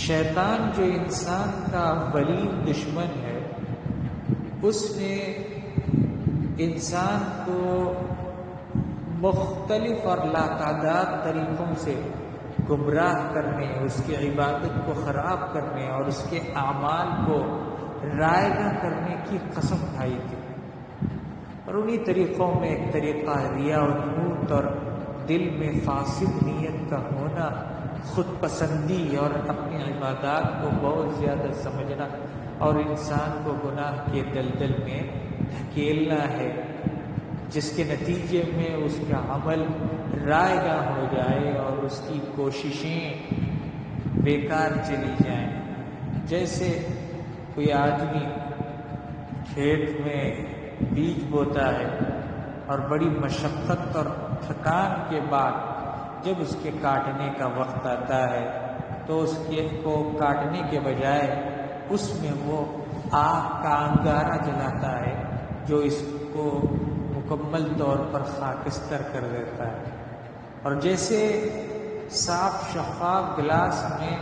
شیطان جو انسان کا اولین دشمن ہے، اس نے انسان کو مختلف اور لاتعداد طریقوں سے گمراہ کرنے، اس کی عبادت کو خراب کرنے اور اس کے اعمال کو رائگاں کرنے کی قسم کھائی تھی۔ اور انہی طریقوں میں ایک طریقہ ریا و جمود اور دل میں فاسد نیت کا ہونا، خود پسندی اور اپنی عبادات کو بہت زیادہ سمجھنا اور انسان کو گناہ کے دلدل میں دھکیلنا ہے، جس کے نتیجے میں اس کا عمل رائگاں ہو جائے اور اس کی کوششیں بیکار چلی جائیں۔ جیسے کوئی آدمی کھیت میں بیج بوتا ہے اور بڑی مشقت اور تھکان کے بعد جب اس کے کاٹنے کا وقت آتا ہے تو اس کو کاٹنے کے بجائے اس میں وہ آگ کا انگارہ جلاتا ہے جو اس کو مکمل طور پر خاکستر کر دیتا ہے۔ اور جیسے صاف شفاف گلاس میں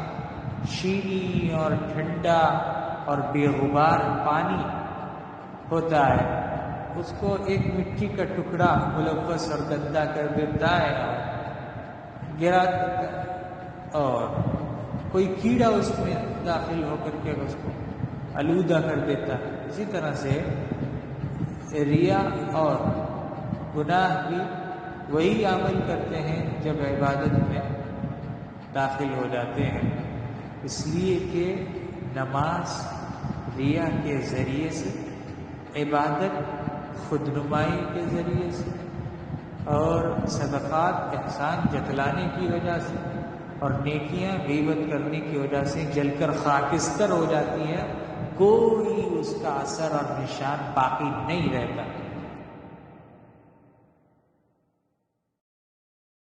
شیریں اور ٹھنڈا اور بے غبار پانی ہوتا ہے، اس کو ایک مٹی کا ٹکڑا ملوث اور گندا کر دیتا ہے اور گرا دیتا ہے، اور کوئی کیڑا اس میں داخل ہو کر کے اس کو آلودہ کر دیتا ہے۔ اسی طرح سے ریا اور گناہ بھی وہی عمل کرتے ہیں جب عبادت میں داخل ہو جاتے ہیں، اس لیے کہ نماز ریا کے ذریعے سے، عبادت خود نمائی کے ذریعے سے، اور صدقات احسان جتلانے کی وجہ سے، اور نیکیاں غیبت کرنے کی وجہ سے جل کر خاکستر ہو جاتی ہیں، کوئی اس کا اثر اور نشان باقی نہیں رہتا۔